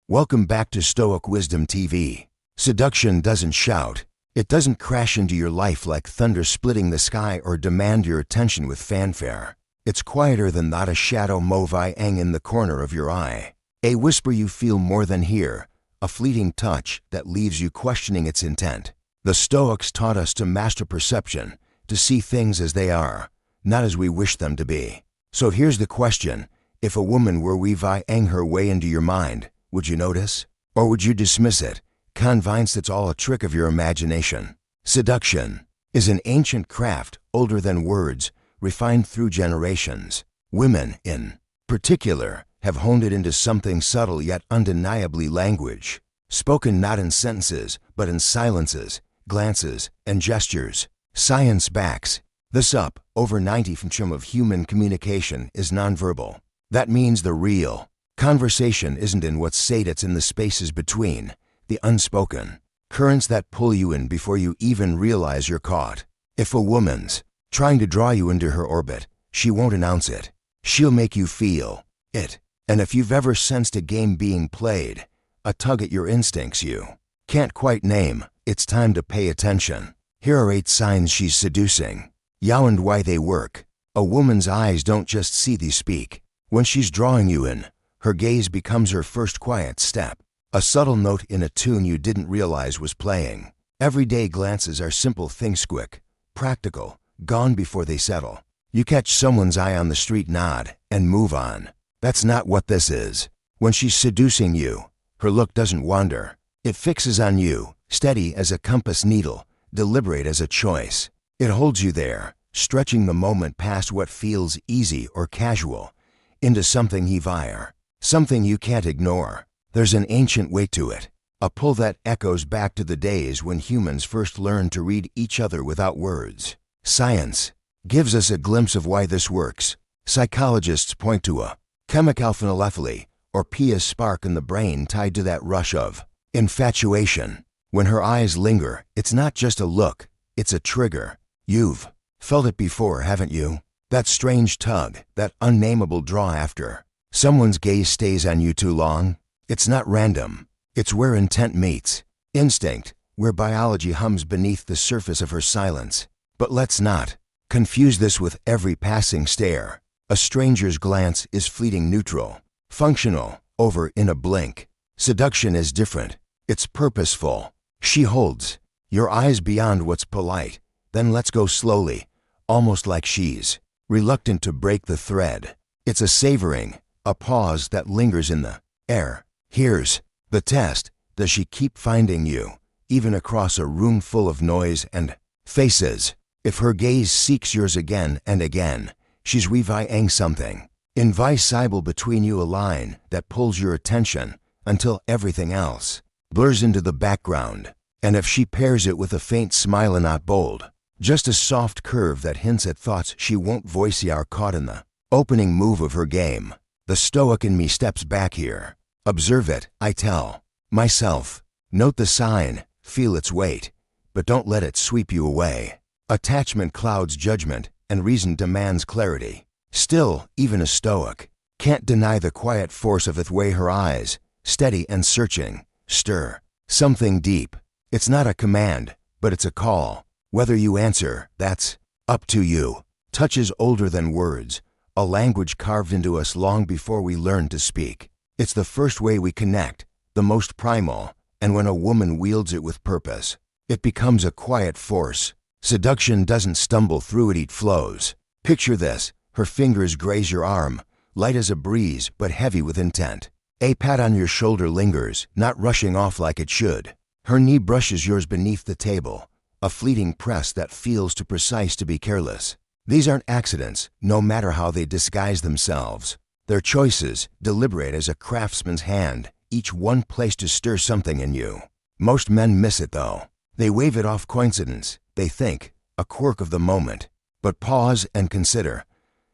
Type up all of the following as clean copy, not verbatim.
Welcome back to Stoic Wisdom TV. Seduction doesn't shout. It doesn't crash into your life like thunder splitting the sky or demand your attention with fanfare. It's quieter than that, a shadow moving in the corner of your eye. A whisper you feel more than hear, a fleeting touch that leaves you questioning its intent. The Stoics taught us to master perception, to see things as they are, not as we wish them to be. So here's the question: if a woman were weaving her way into your mind, would you notice? Or would you dismiss it, convinced it's all a trick of your imagination? Seduction is an ancient craft, older than words, refined through generations. Women, in particular, have honed it into something subtle yet undeniably language, spoken not in sentences, but in silences, glances, and gestures. Science backs this up. Over 90% of human communication is nonverbal. That means the real conversation isn't in what's said, it's in the spaces between, the unspoken currents that pull you in before you even realize you're caught. If a woman's trying to draw you into her orbit, she won't announce it. She'll make you feel it. And if you've ever sensed a game being played, a tug at your instincts you can't quite name, it's time to pay attention. Here are 8 signs she's seducing. How and why they work. A woman's eyes don't just see, they speak. When she's drawing you in, her gaze becomes her first quiet step, a subtle note in a tune you didn't realize was playing. Everyday glances are simple things, quick, practical, gone before they settle. You catch someone's eye on the street, nod, and move on. That's not what this is. When she's seducing you, her look doesn't wander. It fixes on you, steady as a compass needle, deliberate as a choice. It holds you there, stretching the moment past what feels easy or casual, into something heavier, something you can't ignore. There's an ancient weight to it, a pull that echoes back to the days when humans first learned to read each other without words. Science gives us a glimpse of why this works. Psychologists point to a chemical phenylephrine, or Pia spark in the brain tied to that rush of infatuation. When her eyes linger, it's not just a look, it's a trigger. You've felt it before, haven't you? That strange tug, that unnameable draw after someone's gaze stays on you too long. It's not random. It's where intent meets instinct, where biology hums beneath the surface of her silence. But let's not confuse this with every passing stare. A stranger's glance is fleeting, neutral, functional, over in a blink. Seduction is different. It's purposeful. She holds your eyes beyond what's polite, then lets go slowly, almost like she's reluctant to break the thread. It's a savoring, a pause that lingers in the air. Here's the test: does she keep finding you, even across a room full of noise and faces? If her gaze seeks yours again and again, she's weaving something invisible between you, a line that pulls your attention until everything else blurs into the background. And if she pairs it with a faint smile, and not bold, just a soft curve that hints at thoughts she won't voice, you are caught in the opening move of her game. The Stoic in me steps back here. Observe it, I tell myself. Note the sign, feel its weight, but don't let it sweep you away. Attachment clouds judgment, and reason demands clarity. Still, even a Stoic can't deny the quiet force of the way her eyes, steady and searching, stir something deep. It's not a command, but it's a call. Whether you answer, that's up to you. Touch is older than words, a language carved into us long before we learned to speak. It's the first way we connect, the most primal, and when a woman wields it with purpose, it becomes a quiet force. Seduction doesn't stumble through it, it flows. Picture this: her fingers graze your arm, light as a breeze but heavy with intent. A pat on your shoulder lingers, not rushing off like it should. Her knee brushes yours beneath the table, a fleeting press that feels too precise to be careless. These aren't accidents, no matter how they disguise themselves. They're choices, deliberate as a craftsman's hand, each one placed to stir something in you. Most men miss it though. They wave it off, coincidence, they think, a quirk of the moment. But pause and consider.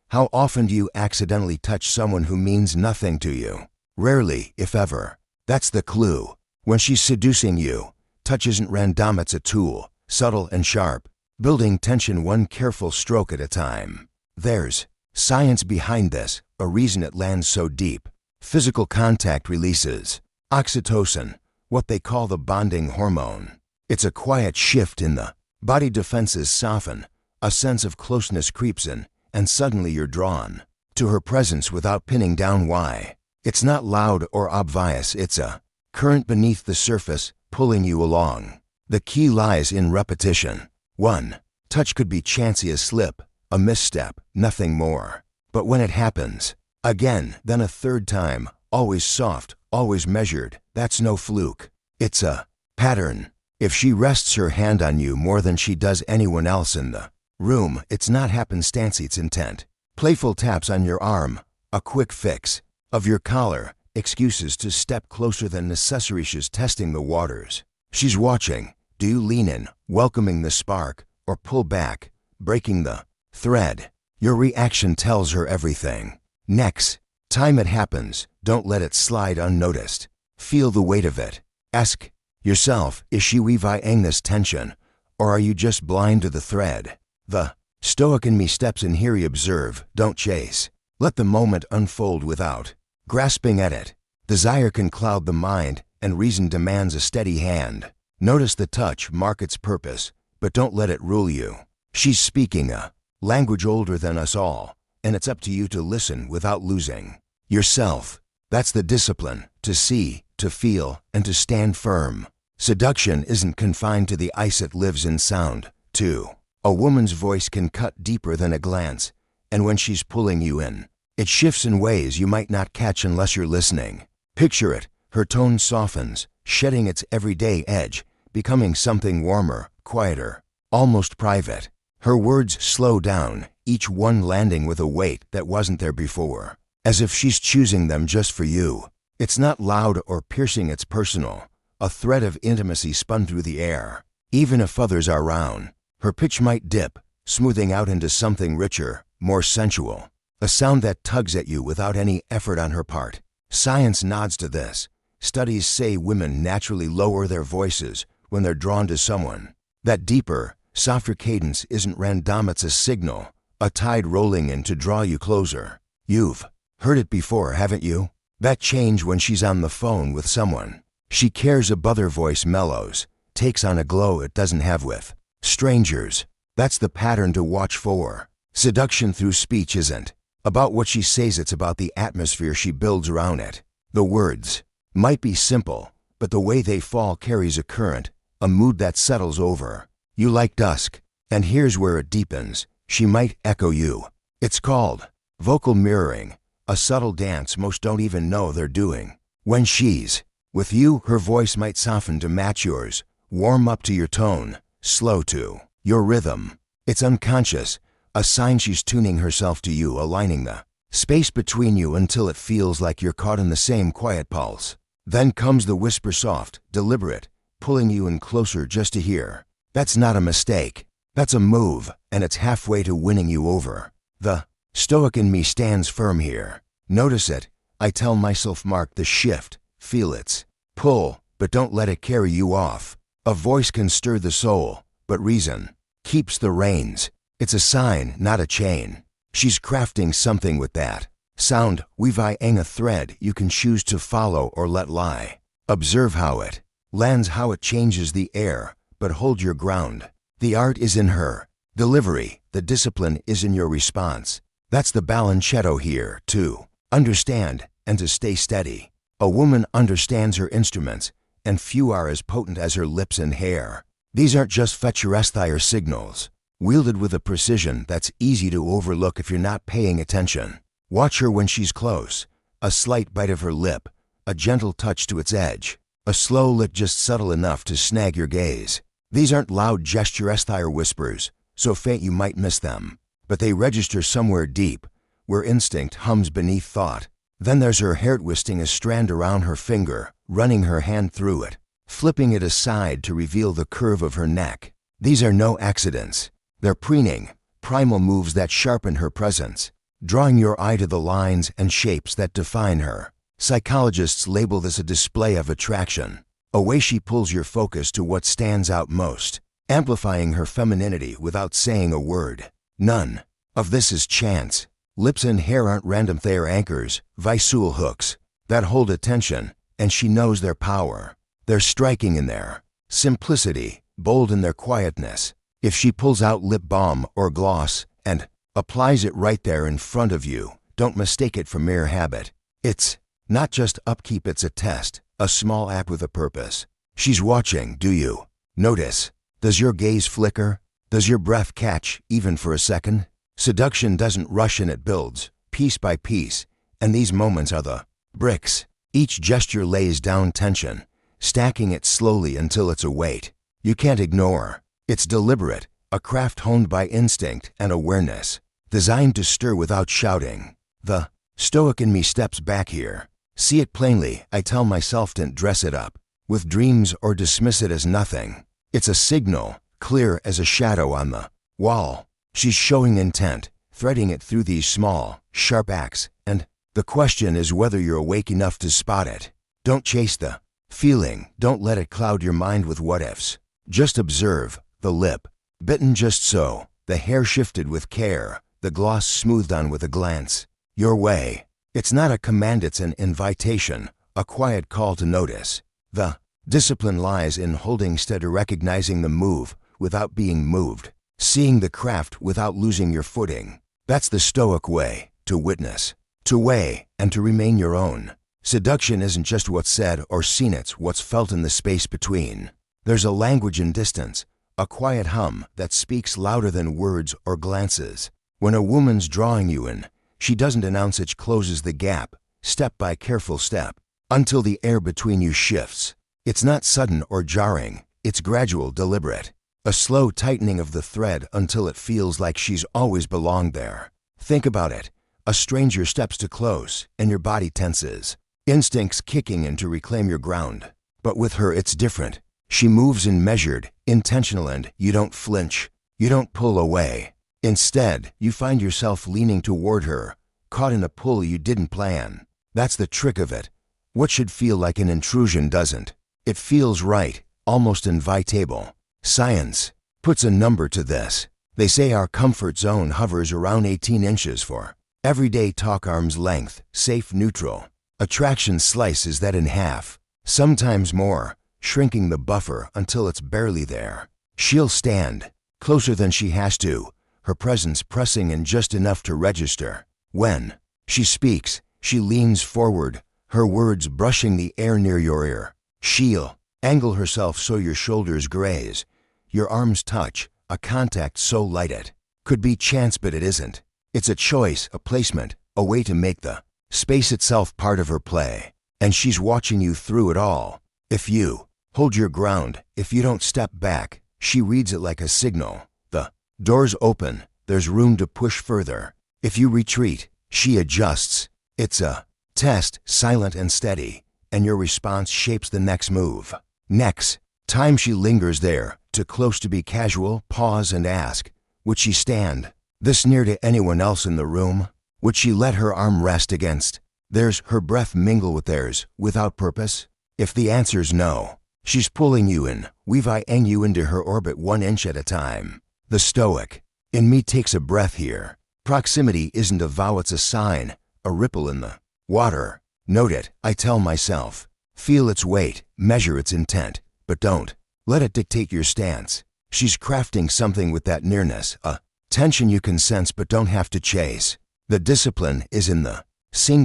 How often do you accidentally touch someone who means nothing to you? Rarely, if ever. That's the clue. When she's seducing you, touch isn't random, it's a tool, subtle and sharp, building tension one careful stroke at a time. There's science behind this, a reason it lands so deep. Physical contact releases Oxytocin, what they call the bonding hormone. It's a quiet shift in the body defenses soften, a sense of closeness creeps in, and suddenly you're drawn to her presence without pinning down why. It's not loud or obvious, it's a current beneath the surface, pulling you along. The key lies in repetition. 1. Touch could be chancy, a slip, a misstep, nothing more. But when it happens, again, then a third time, always soft, always measured, that's no fluke. It's a pattern. If she rests her hand on you more than she does anyone else in the room, it's not happenstance, it's intent. Playful taps on your arm, a quick fix of your collar, excuses to step closer than necessary. She's testing the waters. She's watching. Do you lean in, welcoming the spark, or pull back, breaking the thread? Your reaction tells her everything. Next time it happens, don't let it slide unnoticed. Feel the weight of it. Ask yourself, is she weaving this tension, or are you just blind to the thread? The Stoic in me steps in here. You observe, don't chase. Let the moment unfold without grasping at it. Desire can cloud the mind, and reason demands a steady hand. Notice the touch, mark its purpose, but don't let it rule you. She's speaking a language older than us all, and it's up to you to listen without losing yourself. That's the discipline, to see, to feel, and to stand firm. Seduction isn't confined to the ice, it lives in sound, too. A woman's voice can cut deeper than a glance, and when she's pulling you in, it shifts in ways you might not catch unless you're listening. Picture it, her tone softens, shedding its everyday edge, becoming something warmer, quieter, almost private. Her words slow down, each one landing with a weight that wasn't there before, as if she's choosing them just for you. It's not loud or piercing, it's personal, a thread of intimacy spun through the air. Even if others are around, her pitch might dip, smoothing out into something richer, more sensual, a sound that tugs at you without any effort on her part. Science nods to this. Studies say women naturally lower their voices when they're drawn to someone. That deeper, softer cadence isn't random, it's a signal, a tide rolling in to draw you closer. You've heard it before, haven't you? That change when she's on the phone with someone. She cares, a other voice mellows, takes on a glow it doesn't have with strangers. That's the pattern to watch for. Seduction through speech isn't about what she says, it's about the atmosphere she builds around it. The words might be simple, but the way they fall carries a current, a mood that settles over. You like dusk, and here's where it deepens. She might echo you. It's called vocal mirroring, a subtle dance most don't even know they're doing. When she's with you, her voice might soften to match yours, warm up to your tone, slow to your rhythm. It's unconscious, a sign she's tuning herself to you, aligning the space between you until it feels like you're caught in the same quiet pulse. Then comes the whisper, soft, deliberate, pulling you in closer just to hear. That's not a mistake. That's a move, and it's halfway to winning you over. The Stoic in me stands firm here. Notice it. I tell myself, mark the shift, feel its pull, but don't let it carry you off. A voice can stir the soul, but reason keeps the reins. It's a sign, not a chain. She's crafting something with that sound, weaving a thread you can choose to follow or let lie. Observe how it lands, how it changes the air, but hold your ground. The art is in her delivery, the discipline is in your response. That's the balancetto here, to understand and to stay steady. A woman understands her instruments, and few are as potent as her lips and hair. These aren't just fetturesque signals, wielded with a precision that's easy to overlook if you're not paying attention. Watch her when she's close. A slight bite of her lip, a gentle touch to its edge, a slow lick just subtle enough to snag your gaze. These aren't loud gesturesque whispers, so faint you might miss them, but they register somewhere deep, where instinct hums beneath thought. Then there's her hair, twisting a strand around her finger, running her hand through it, flipping it aside to reveal the curve of her neck. These are no accidents. They're preening, primal moves that sharpen her presence, drawing your eye to the lines and shapes that define her. Psychologists label this a display of attraction, a way she pulls your focus to what stands out most, amplifying her femininity without saying a word. None of this is chance. Lips and hair aren't random, they're anchors, visual hooks, that hold attention, and she knows their power. They're striking in their simplicity, bold in their quietness. If she pulls out lip balm or gloss and applies it right there in front of you, don't mistake it for mere habit. It's not just upkeep, it's a test, a small act with a purpose. She's watching, do you notice? Does your gaze flicker? Does your breath catch, even for a second? Seduction doesn't rush and it builds, piece by piece, and these moments are the bricks. Each gesture lays down tension, stacking it slowly until it's a weight you can't ignore. It's deliberate, a craft honed by instinct and awareness, designed to stir without shouting. The Stoic in me steps back here. See it plainly, I tell myself, don't dress it up with dreams or dismiss it as nothing. It's a signal, clear as a shadow on the wall. She's showing intent, threading it through these small, sharp acts, and the question is whether you're awake enough to spot it. Don't chase the feeling, don't let it cloud your mind with what-ifs. Just observe the lip, bitten just so, the hair shifted with care, the gloss smoothed on with a glance. Your way. It's not a command, it's an invitation, a quiet call to notice. The discipline lies in holding steady, recognizing the move without being moved, seeing the craft without losing your footing. That's the Stoic way, to witness, to weigh, and to remain your own. Seduction isn't just what's said or seen, it's what's felt in the space between. There's a language in distance, a quiet hum that speaks louder than words or glances. When a woman's drawing you in, she doesn't announce it, closes the gap, step by careful step, until the air between you shifts. It's not sudden or jarring, it's gradual, deliberate. A slow tightening of the thread until it feels like she's always belonged there. Think about it. A stranger steps too close, and your body tenses, instincts kicking in to reclaim your ground. But with her it's different. She moves in measured, intentional, and you don't flinch. You don't pull away. Instead, you find yourself leaning toward her, caught in a pull you didn't plan. That's the trick of it. What should feel like an intrusion doesn't. It feels right, almost invitable. Science puts a number to this. They say our comfort zone hovers around 18 inches for everyday talk, arm's length, safe, neutral. Attraction slices that in half, sometimes more, shrinking the buffer until it's barely there. She'll stand closer than she has to, her presence pressing in just enough to register. When she speaks, she leans forward, her words brushing the air near your ear. She'll angle herself so your shoulders graze, your arms touch, a contact so light it could be chance, but it isn't. It's a choice, a placement, a way to make the space itself part of her play. And she's watching you through it all. If you hold your ground, if you don't step back, she reads it like a signal. The door's open, there's room to push further. If you retreat, she adjusts. It's a test, silent and steady, and your response shapes the next move. Next time she lingers there, too close to be casual, pause and ask, would she stand this near to anyone else in the room? Would she let her arm rest against theirs, her breath mingle with theirs, without purpose? If the answer's no, she's pulling you in, weaving you into her orbit 1 inch at a time. The Stoic in me takes a breath here. Proximity isn't a vow, it's a sign, a ripple in the water. Note it, I tell myself. Feel its weight, measure its intent, but don't let it dictate your stance. She's crafting something with that nearness, a tension you can sense but don't have to chase. The discipline is in the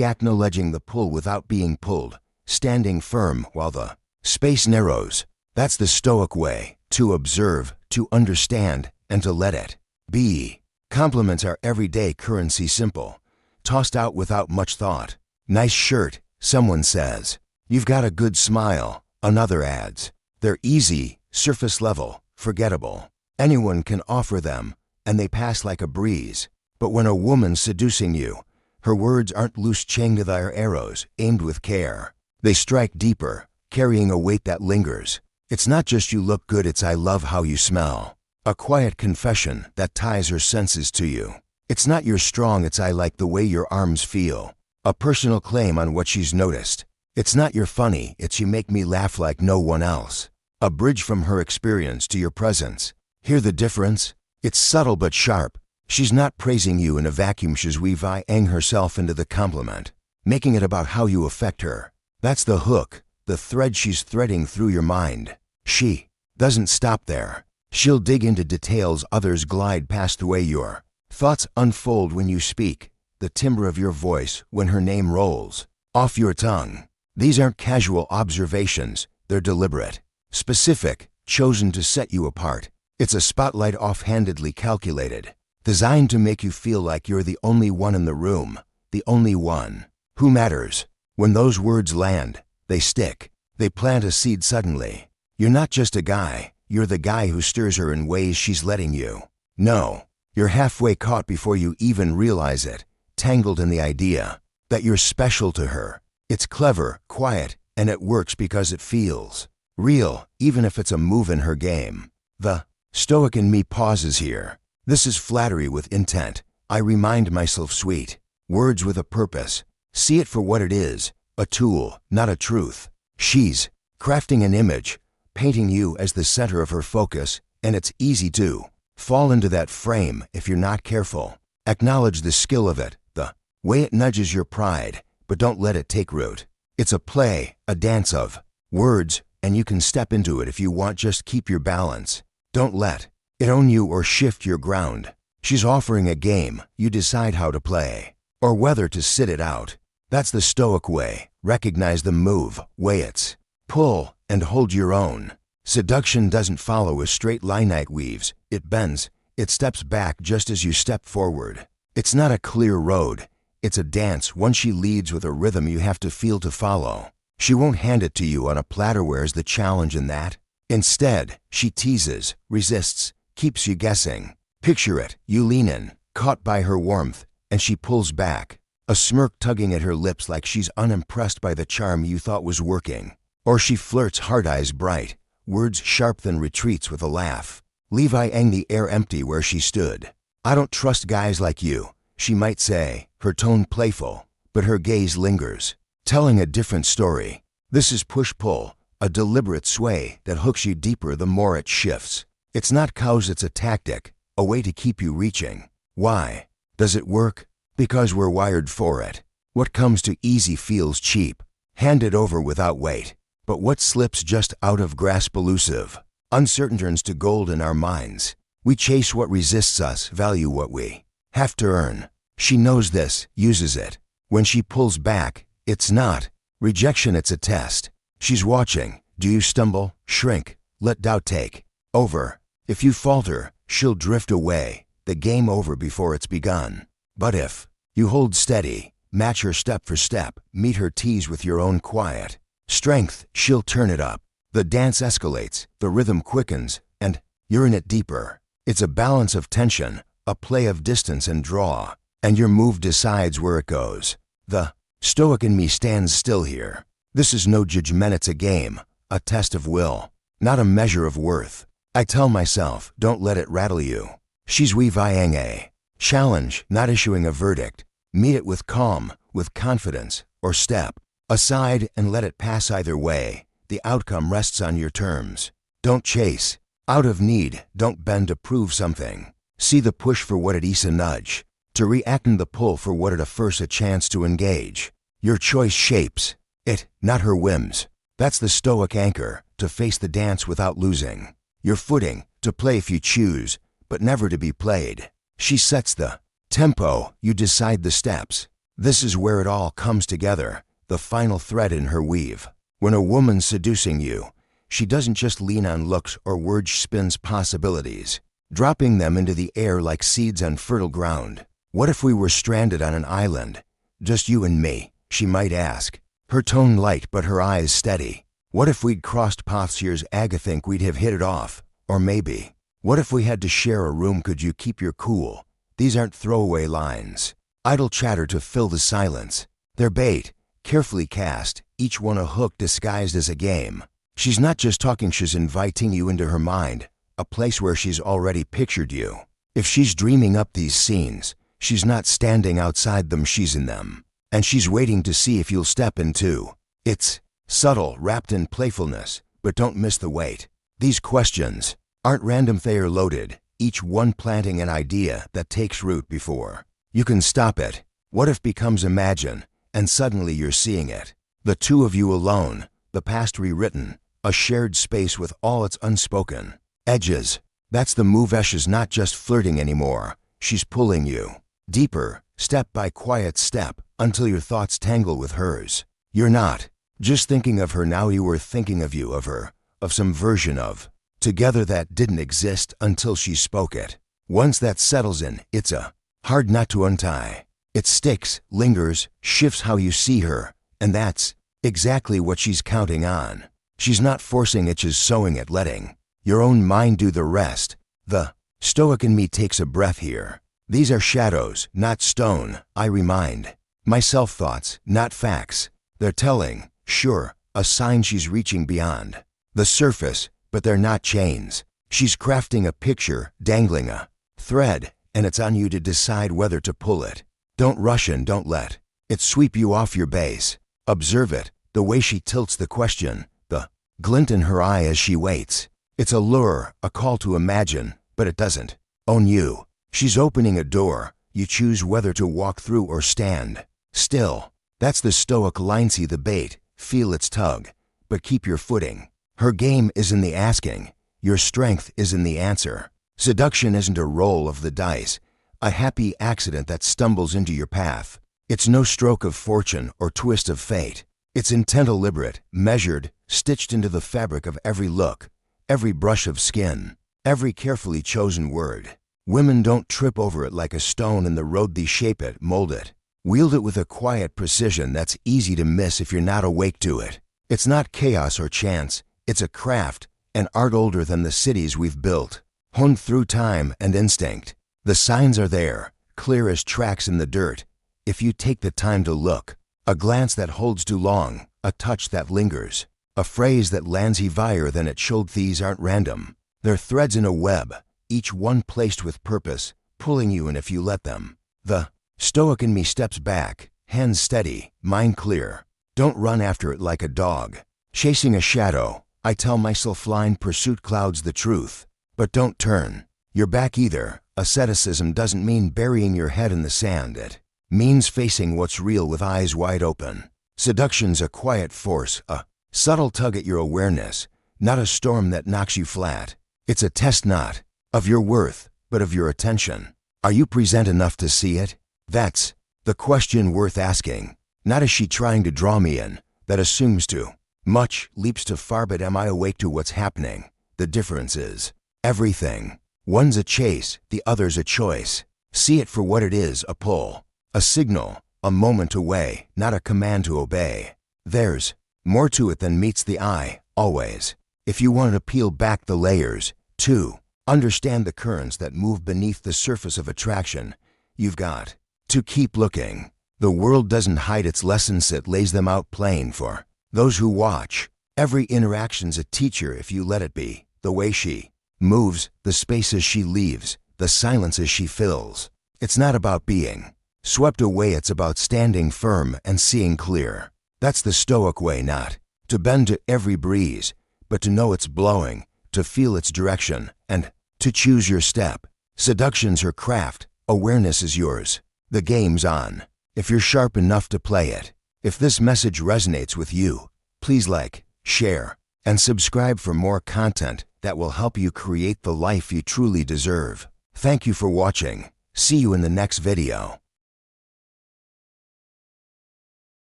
acknowledging the pull without being pulled, standing firm while the space narrows. That's the Stoic way, to observe, to understand, and to let it be. Compliments are everyday currency, simple, tossed out without much thought. Nice shirt, someone says. You've got a good smile, another adds. They're easy, surface level, forgettable. Anyone can offer them, and they pass like a breeze. But when a woman's seducing you, her words aren't loose chained to their arrows, aimed with care. They strike deeper, carrying a weight that lingers. It's not just you look good, it's I love how you smell. A quiet confession that ties her senses to you. It's not you're strong, it's I like the way your arms feel. A personal claim on what she's noticed. It's not you're funny, it's you make me laugh like no one else. A bridge from her experience to your presence. Hear the difference? It's subtle but sharp. She's not praising you in a vacuum, she's weaving herself into the compliment, making it about how you affect her. That's the hook, the thread she's threading through your mind. She doesn't stop there. She'll dig into details others glide past the way your thoughts unfold when you speak, the timbre of your voice when her name rolls off your tongue. These aren't casual observations, they're deliberate, specific, chosen to set you apart. It's a spotlight offhandedly calculated, designed to make you feel like you're the only one in the room, the only one who matters. When those words land, they stick. They plant a seed suddenly. You're not just a guy, you're the guy who stirs her in ways she's letting you know. You're halfway caught before you even realize it, tangled in the idea that you're special to her. It's clever, quiet, and it works because it feels real, even if it's a move in her game. The Stoic in me pauses here. This is flattery with intent. I remind myself sweet words with a purpose. See it for what it is, a tool, not a truth. She's crafting an image, painting you as the center of her focus, and it's easy to fall into that frame if you're not careful. Acknowledge the skill of it, the way it nudges your pride, but don't let it take root. It's a play, a dance of words, and you can step into it if you want. Just keep your balance. Don't let it own you or shift your ground. She's offering a game, you decide how to play, or whether to sit it out. That's the Stoic way. Recognize the move, weigh its pull, and hold your own. Seduction doesn't follow a straight line it weaves, it bends, it steps back just as you step forward. It's not a clear road, it's a dance, one she leads with a rhythm you have to feel to follow. She won't hand it to you on a platter. Where's the challenge in that? Instead, she teases, resists, keeps you guessing. Picture it, you lean in, caught by her warmth, and she pulls back, a smirk tugging at her lips like she's unimpressed by the charm you thought was working. Or she flirts, hard eyes bright, words sharp, then retreats with a laugh, levying the air empty where she stood. I don't trust guys like you, she might say, her tone playful, but her gaze lingers, telling a different story. This is push-pull, a deliberate sway that hooks you deeper the more it shifts. It's not cause, it's a tactic, a way to keep you reaching. Why does it work? Because we're wired for it. What comes too easy feels cheap, handed over without weight. But what slips just out of grasp elusive, uncertain, turns to gold in our minds. We chase what resists us, value what we have to earn. She knows this, uses it. When she pulls back, it's not rejection, it's a test. She's watching. Do you stumble, shrink, let doubt take over? If you falter, she'll drift away, the game over before it's begun. But if you hold steady, match her step for step, meet her tease with your own quiet strength, she'll turn it up. The dance escalates, the rhythm quickens, and you're in it deeper. It's a balance of tension, a play of distance and draw, and your move decides where it goes. The Stoic in me stands still here. This is no judgment, it's a game, a test of will, not a measure of worth. I tell myself, don't let it rattle you. She's weaving a challenge, not issuing a verdict. Meet it with calm, with confidence, or step aside and let it pass. Either way, the outcome rests on your terms. Don't chase out of need, don't bend to prove something. See the push for what it is, a nudge, to react, and the pull for what it offers, a chance to engage. Your choice shapes it, not her whims. That's the Stoic anchor, to face the dance without losing. Your footing, to play if you choose, but never to be played. She sets the tempo, you decide the steps. This is where it all comes together, the final thread in her weave. When a woman's seducing you, she doesn't just lean on looks or words, she spins possibilities, dropping them into the air like seeds on fertile ground. What if we were stranded on an island? Just you and me, she might ask, her tone light but her eyes steady. What if we'd crossed paths years ago? Think we'd have hit it off? Or maybe, what if we had to share a room? Could you keep your cool? These aren't throwaway lines, idle chatter to fill the silence. They're bait, carefully cast, each one a hook disguised as a game. She's not just talking, she's inviting you into her mind, a place where she's already pictured you. If she's dreaming up these scenes, she's not standing outside them, she's in them. And she's waiting to see if you'll step into. It's subtle, wrapped in playfulness, but don't miss the weight. These questions aren't random, they are loaded, each one planting an idea that takes root before you can stop it. What if becomes imagine, and suddenly you're seeing it. The two of you alone, the past rewritten, a shared space with all its unspoken edges. That's the move. She's not just flirting anymore. She's pulling you deeper, step by quiet step, until your thoughts tangle with hers. You're not just thinking of her now, you were thinking of you, of her, of some version of together that didn't exist until she spoke it. Once that settles in, it's a hard knot to untie. It sticks, lingers, shifts how you see her, and that's exactly what she's counting on. She's not forcing it, she's sowing it, letting your own mind do the rest. The Stoic in me takes a breath here. These are shadows, not stone, I remind myself, thoughts, not facts. They're telling, sure, a sign she's reaching beyond the surface, but they're not chains. She's crafting a picture, dangling a thread, and it's on you to decide whether to pull it. Don't rush and don't let it sweep you off your base. Observe it, the way she tilts the question, the glint in her eye as she waits. It's a lure, a call to imagine, but it doesn't own you. She's opening a door. You choose whether to walk through or stand still. That's the Stoic line. See the bait, feel its tug, but keep your footing. Her game is in the asking. Your strength is in the answer. Seduction isn't a roll of the dice, a happy accident that stumbles into your path. It's no stroke of fortune or twist of fate. It's intent, deliberate, measured, stitched into the fabric of every look, every brush of skin, every carefully chosen word. Women don't trip over it like a stone in the road. They shape it, mold it, wield it with a quiet precision that's easy to miss if you're not awake to it. It's not chaos or chance. It's a craft, an art older than the cities we've built, honed through time and instinct. The signs are there, clear as tracks in the dirt, if you take the time to look. A glance that holds too long, a touch that lingers, a phrase that lands heavier than it should. These aren't random. They're threads in a web, each one placed with purpose, pulling you in if you let them. The Stoic in me steps back, hands steady, mind clear. Don't run after it like a dog chasing a shadow. I tell myself, flying pursuit clouds the truth. But don't turn your back either. Asceticism doesn't mean burying your head in the sand. It means facing what's real with eyes wide open. Seduction's a quiet force, a subtle tug at your awareness, not a storm that knocks you flat. It's a test not of your worth, but of your attention. Are you present enough to see it? That's the question worth asking. Not is she trying to draw me in? That assumes too much, leaps too far. But am I awake to what's happening? The difference is everything. One's a chase, the other's a choice. See it for what it is, a pull, a signal, a moment away, not a command to obey. There's more to it than meets the eye, always. If you want to peel back the layers, to understand the currents that move beneath the surface of attraction, you've got to keep looking. The world doesn't hide its lessons, it lays them out plain for those who watch. Every interaction's a teacher if you let it be. The way she moves, the spaces she leaves, the silences she fills. It's not about being swept away, it's about standing firm and seeing clear. That's the Stoic way, not to bend to every breeze, but to know it's blowing, to feel its direction, and to choose your step. Seduction's her craft, awareness is yours. The game's on, if you're sharp enough to play it. If this message resonates with you, please like, share, and subscribe for more content that will help you create the life you truly deserve. Thank you for watching. See you in the next video.